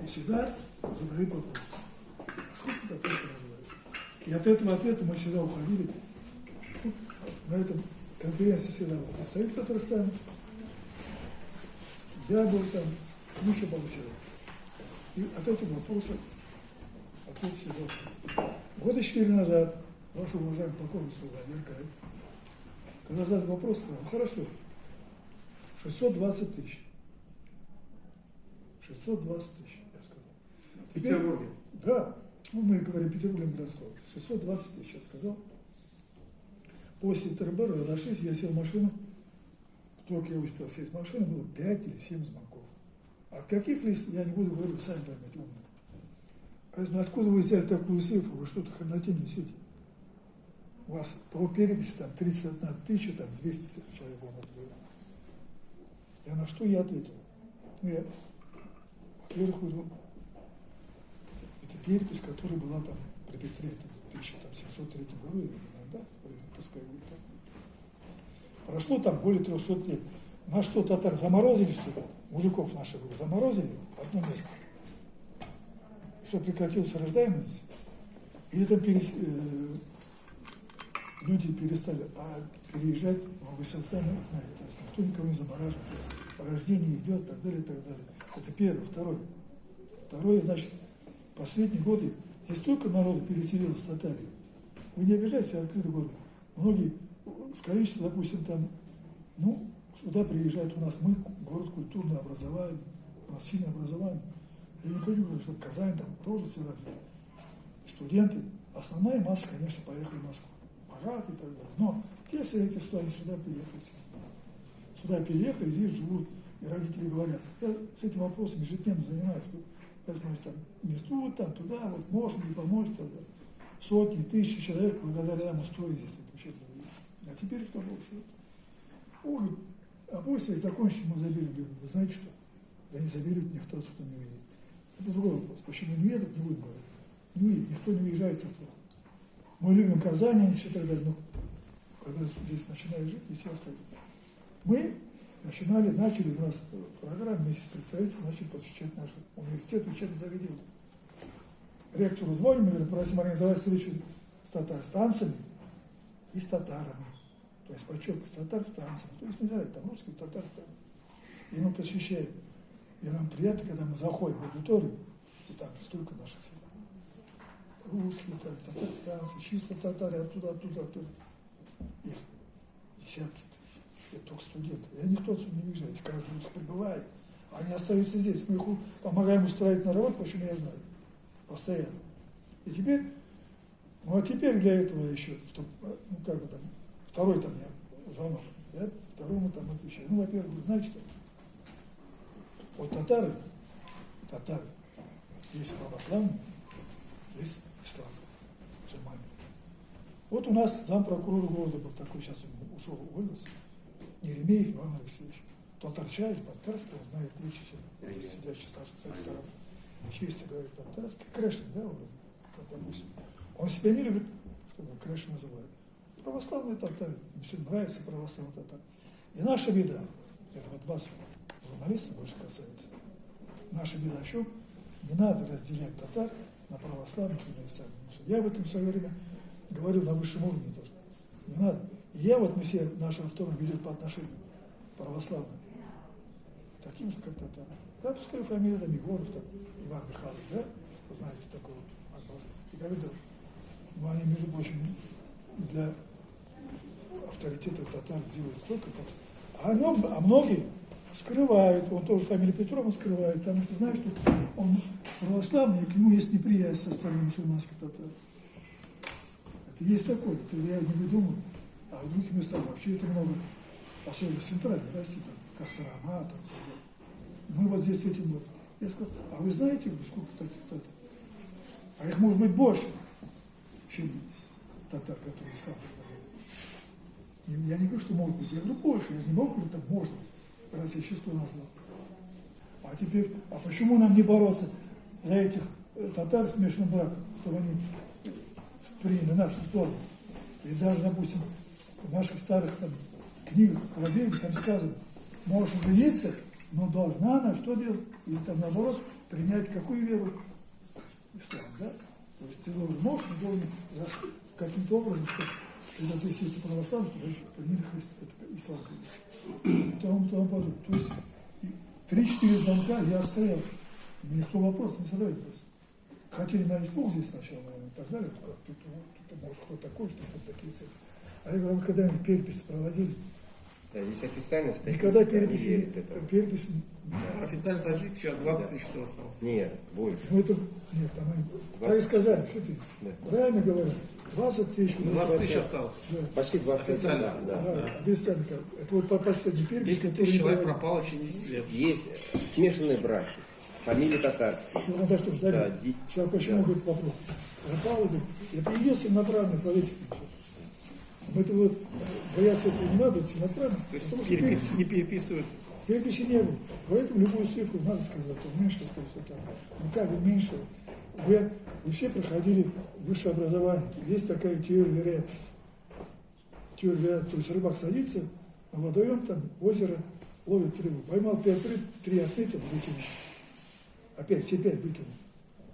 всегда задают вопрос. Сколько татар называется? И от этого ответа мы всегда уходили. На этом конференции всегда был представитель Татарстана. Я был там, мы еще получили. И от этого вопроса ответ всегда. Года 4 назад, ваш уважаемый покойный Владимир Каев, когда задали вопрос, сказал, хорошо, 620 тысяч. 620 тысяч, я сказал. В Петербурге? Да, ну, мы говорим Петербург городской. 620 тысяч, я сказал. После ТРБ разошлись, я сел в машину. Только я успел сесть в машину, было 5 или 7 звонков. От каких лиц, я не буду говорить, вы сами поймете, умные. Ну, откуда вы взяли такую цифру, вы что-то хренотень несете? У вас по переписи там 31 тысяча, там 200 человек было. Я на что я ответил? Ну, я, во-первых, говорю, это перепись, которая была там при Петре, в 1703 году, да? Пускай будет так. Прошло там более 300 лет. На что татар заморозили, что ли? Мужиков наших заморозили в одно место. Что прекратилась рождаемость? И это люди перестали переезжать, вы сами знаете, то есть никто никого не замораживает. Рождение идет, так далее, и так далее. Это первое. Второе. Второе, значит, последние годы здесь столько народу переселилось в Татарии. Вы не обижайтесь, я открыто говорю. Многие, с количеством, допустим, там, ну, сюда приезжают у нас, мы, город культурно образование, у нас сильное образование. Я не хочу говорить, что Казань там тоже все развито. Студенты, основная масса, конечно, поехали в Москву. Богатые и так далее. Но те свидетельства, они сюда приехали. Сюда переехали, здесь живут. И родители говорят, я с этим вопросом ежедневно занимаюсь. Значит, там, несут там, туда, вот, можем ли помочь, тогда. Сотни, тысячи человек благодаря нам устроили здесь это учебное заведение. А теперь что получается? Ой, а после закончим, мы заберем. Вы знаете что? Да не заберут, никто отсюда не уедет. Это другой вопрос. Почему не уедут, не будем говорить. Не уедет, никто не уезжает отсюда. Мы любим Казань, и все так далее. Но когда здесь начинают жить, и все остальные. Мы начали у нас программу вместе с представителем, начали посещать наш университет, учебное заведение. Ректору звоним, мы говорим, просим организовать встречу с татарстанцами и с татарами. То есть, подчеркиваю, с татарстанцами. То есть, не знаю, там русские, татарстан. И мы посвящаем. И нам приятно, когда мы заходим в аудиторию, и там столько наших русские, там, татарстанцы, чисто татары, оттуда. Их десятки тысяч. Это только студенты. И никто отсюда не уезжает, каждый их прибывает. Они остаются здесь. Мы их помогаем устраивать на работу, почему я знаю. Постоянно. И теперь, ну а теперь для этого еще, чтобы, ну как бы там, второй там я звонок, я второму там отвечаю. Ну, во-первых, вы знаете что? Вот татары, есть православные, есть ислам, мусульмане. Вот у нас зампрокурора города был такой, сейчас он ушел, уволился, Еремеев Иван Алексеевич. Татарчаевич, по-татарски, он знает лучше, чем сидящий старший сторон. Честно говорит, по-татарски, Крэшин, да, образно, допустим. Он себя не любит, чтобы Крэшин называют. Православные татары, им все нравится православные татары. И наша беда, это вот вас, журналистов, больше касается, наша беда в чем? Не надо разделять татар на православных и на исламских. Я в этом в свое время говорил на высшем уровне тоже. Не надо. И я вот, мы все, наш автор ведет по отношению к православным, таким же, как татары. Да, пускай фамилия там Егоров, там, Иван Михайлович, да? Вы знаете такого. И когда, ну, они, между прочим, для авторитета татар делают столько, а многие скрывают, он тоже фамилию Петрова скрывает, потому что знает, что он православный, и к нему есть неприязнь со стороны мусульманских татар. Это есть такое, это я не выдумываю. А в других местах вообще это много, особенно в Центральной России, там, Кострома, там, мы вот здесь с этим вот. Я сказал, а вы знаете, сколько таких татар? А их может быть больше, чем татар, которые исламские. Я не говорю, что могут быть, я говорю больше, я не могу говорить, там можно, раз я число назвал. А теперь, а почему нам не бороться за этих татар смешанным браком, чтобы они приняли нашу сторону? И даже, допустим, в наших старых там, книгах про Библию там сказано, можешь жениться, но должна она что делать? Или там наоборот, принять какую веру? Ислам, да? То есть ты должен, можешь, не должен каким-то образом, когда ты сидишь православным, то приняли ислам. И тому подобное. То есть 3-4 звонка я стоял, мне никто вопрос не задает. Хотели найти Бог здесь сначала, наверное, и так далее. Тут может, кто такой, что тут такие цифры. А я говорю, когда они перепись проводили. Да, есть официальная статистика. Никогда перепись. Да. Официальная статистика сейчас 20 тысяч всего осталось. Нет, больше. Ну это, нет, там они, так и сказали, что ты, Да. правильно говорят, 20 тысяч. 20 тысяч осталось. Да. Почти 20. Официально. Да. Официально. Это вот по последней переписи. 10 тысяч человек пропало в течение 10 лет. Есть смешанные браки, фамилии татарские. Ну, надо что, смотри, Да, сейчас почему будет вопрос? Пропало, говорит, это единственный направленный политик. Мы-то вот, бояться этого не надо, это целенаправленно. То есть потому что не переписывают. переписи не было. Поэтому любую цифру надо сказать, меньше сказать, что там. Ну как бы меньше. Вы все проходили высшее образование. Есть такая теория вероятности. Теория вероятности. То есть рыбак садится на водоем, там, озеро, ловит рыбу. Поймал 5 рыб, 3 отметил, выкинул. Опять, все 5 выкинул.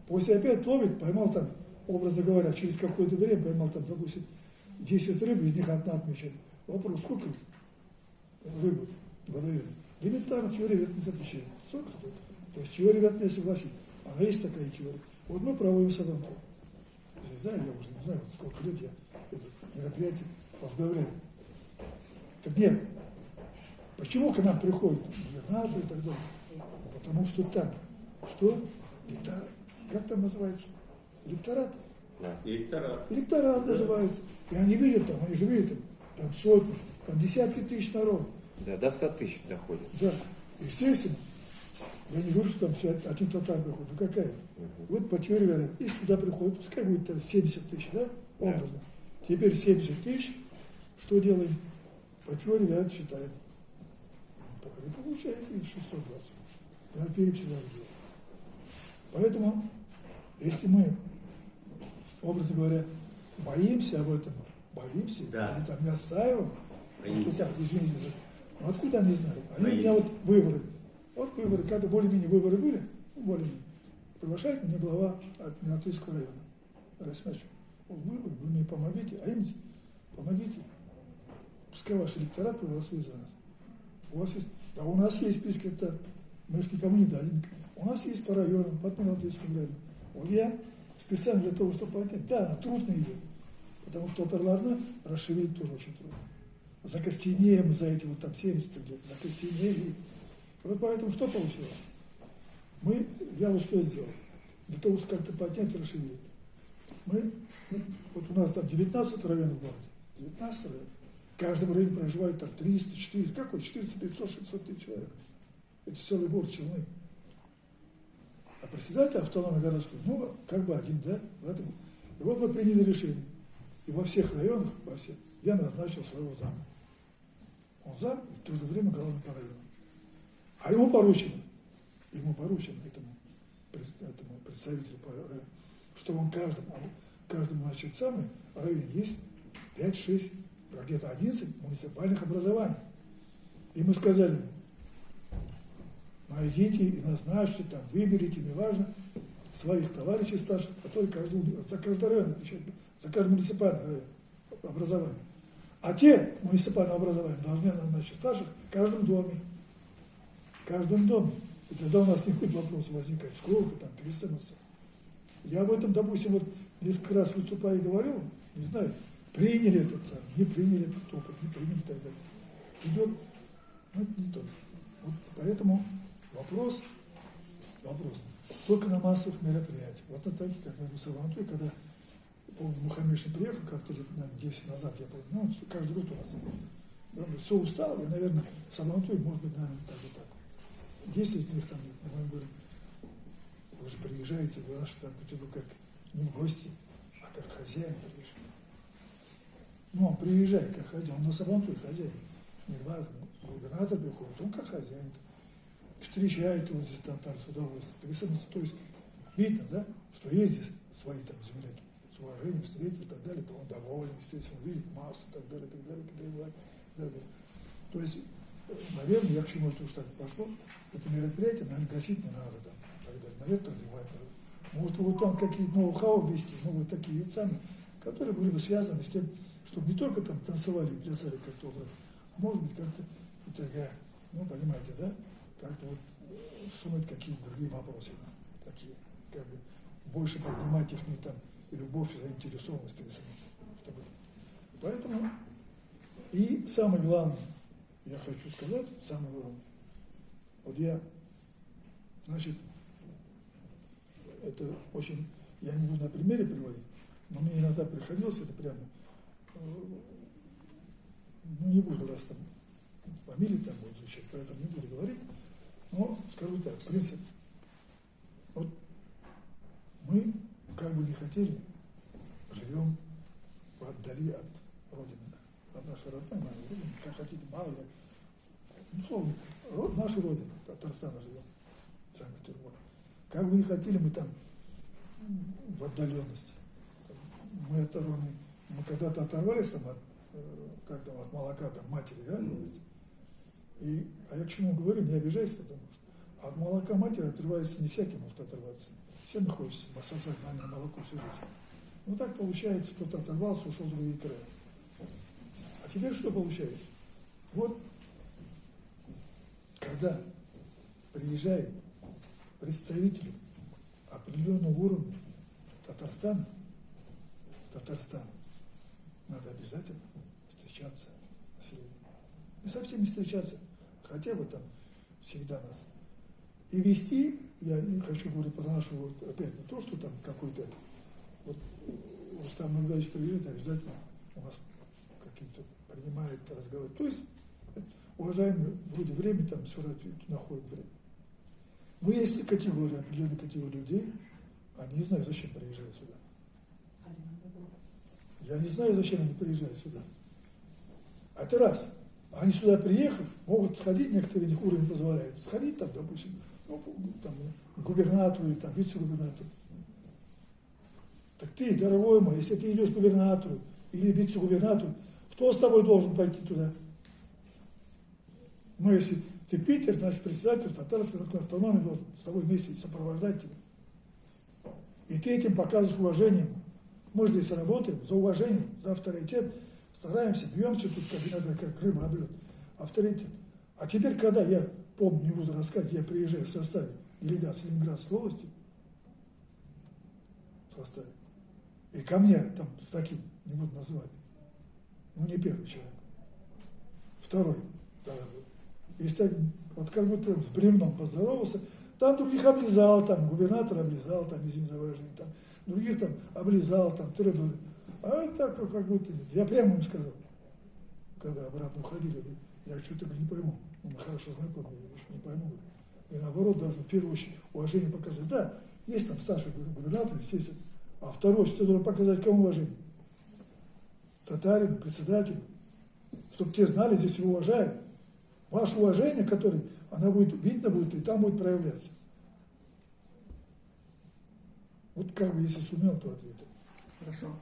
После опять ловит, поймал там, образно говоря, через какое-то время поймал там, допустим, 10 рыб, из них одна отмечена. Вопрос, сколько рыбы в водоеме? Элементарно теория вероятности запрещает. Сколько стоит? То есть теория вероятности согласен. Она есть такая теория. Вот мы проводим сабантуй. Здесь, да, я уже не знаю, сколько лет я это мероприятие возглавляю. Так нет. Почему к нам приходят губернаторы и так далее? Потому что там, что? Электорат. Как там называется? Электорат? Да. Электорат называется. И они видят там, они же видят там сотни, там десятки тысяч народу. Да, до 100 тысяч доходит. Да, естественно. Я не говорю, что там все один татар приходит. Ну какая? Вот по теории говорят, если туда приходит, пускай будет там 70 тысяч, да? Образно. Теперь 70 тысяч, что делаем? По теории говорят, считаем. И получается 620. Надо перепись даже делать. Поэтому, если мы, образно говоря, боимся об этом, боимся, Да. или там не отстаиваем, что так, извините, ну откуда они знают? Они у Боимся. меня вот выборы. Вот выборы, когда более-менее выборы были, ну, более-менее, приглашает меня глава от Минатырского района. Расмачу. Вот выборы, вы мне помогите, а им помогите. Пускай ваш электорат проголосует за нас. У вас есть, да у нас есть списки, это мы их никому не дали. У нас есть по районам, по Минатырскому району. Вот я специально для того, чтобы понять, да, трудно идет. Потому что Атарларна расшевелить тоже очень трудно. Закостенеем за эти вот там 70 лет, закостенели. Вот поэтому что получилось? Я вот что сделал, для того, чтобы как-то поднять и расшевелить. Вот у нас там 19 районов в городе, 19 районов. В каждом районе проживает там 300, 400, какой? 400, 500, 600 тысяч человек. Это целый город Челны. А председатель автономной городской, ну, как бы один, да? Поэтому. И вот мы приняли решение. И во всех районах, во всех, я назначил своего зама. Он зам, и в то же время главный по району. А ему поручено, этому представителю по району, что он каждому, значит, самый районе есть 5-6, где-то 11 муниципальных образований. И мы сказали, найдите и назначьте, там, выберите, неважно, своих товарищей старших, которые за каждый район отвечают, за каждый муниципальный район образование. А те муниципальные образования должны назначить старших в каждом доме. В каждом доме. И тогда у нас не будет вопроса возникать, сколько там, 300. Я об этом, допустим, вот несколько раз выступая и говорил, не знаю, приняли этот самый, не приняли этот опыт, не приняли и так далее. Идет, ну это не то. Вот поэтому вопрос только на массовых мероприятиях. Вот на таких, как в Сабантуе, когда, помню, Мухаммедшин приехал как-то лет, наверное, 10 назад, я помню, ну, каждый год у нас. Он говорит, все устал, я, наверное, Сабантуй, может быть, наверное, так и так. 10 из них там нет. Мы говорим, вы же приезжаете, вы наш, как не в гости, а как хозяин приезжаете. Ну, он приезжает как хозяин, он на Сабантуй хозяин. Не два, губернатор приходит, он как хозяин. Встречает его здесь татар с удовольствием. То есть видно, да, что есть здесь свои там земляки, с уважением встретили и так далее, то он доволен, естественно, видит массу и так далее, и так далее, и так далее. То есть, наверное, я к чему это уж так пошло, это мероприятие, наверное, гасить не надо там. так далее, наверх развивать надо. Может, вот там какие-то ноу-хау ввести, ну, вот такие сами, которые были бы связаны с тем, чтобы не только там танцевали и плясали как-то образ, а может быть как-то и т.г. Ну, понимаете, да? Как-то вот сунуть какие-то другие вопросы, такие, как бы больше поднимать их там и любовь, и заинтересованность, чтобы... Поэтому, и самое главное, я хочу сказать, самое главное, вот я, значит, это очень, я не буду на примере приводить, но мне иногда приходилось это прямо, ну не буду раз там фамилии там будет изучать, поэтому не буду говорить, но скажу так, принцип, вот мы, как бы не хотели, живем вдали от Родины, от нашей родной Родины, как хотите, мало я, ну, словно, наша Родина, Татарстана живем, Санкт-Петербург. Как бы не хотели, мы там в отдаленности. Мы оторваны, мы когда-то оторвались там от, как там, от молока там, матери, да? И, а я к чему говорю, не обижайся, потому что от молока матери отрывается не всякий может оторваться. Всем хочется сосать мамино молоко всю жизнь. Ну так получается, кто-то оторвался, ушел в другие края. А теперь что получается? Вот, когда приезжает представители определенного уровня Татарстана, надо обязательно встречаться с населением. Не со всеми встречаться, хотя бы там всегда нас. И вести, я не хочу говорить про нашу, вот, опять не то, что там какой-то, вот Рустам Нургалевич приезжает, обязательно у нас какие-то принимает разговоры. То есть, уважаемые, вроде время там все находит время. Но есть категория, определенная категория людей, они не знают, зачем приезжают сюда. Я не знаю, зачем они приезжают сюда. Это раз. Они сюда приехав, могут сходить, некоторые их уровень позволяет, сходить там, допустим, ну, там, к губернатору или там, вице-губернатору. Так ты, дорогой мой, если ты идешь к губернатору или вице-губернатору, кто с тобой должен пойти туда? Ну, если ты Питер, значит, председатель Татарской автономии должен с тобой вместе сопровождать тебя. И ты этим показываешь уважение. Мы здесь работаем за уважение, за авторитет, стараемся, бьемся тут, как иногда, как рыба об лед. Авторитет. А теперь, когда я, помню, не буду рассказывать, я приезжаю в составе делегации Ленинградской области, в составе, и ко мне там с таким, не буду называть, ну не первый человек, второй, если так, вот как будто с бревном поздоровался, там других облизал, там губернатор облизал, там, извините за выражение, там, других там облизал, там, требовали. А это так, как будто, я прямо им сказал, когда обратно уходили, я что-то не пойму, мы хорошо знакомы, я не пойму. И наоборот, должен в первую очередь уважение показать. Да, есть там старший губернатор, естественно, а второй, что должен показать кому уважение? Татарину, председателю, чтобы те знали, здесь его уважают. Ваше уважение, которое, она будет, видно будет, и там будет проявляться. Вот как бы, если сумел, то ответил. Хорошо.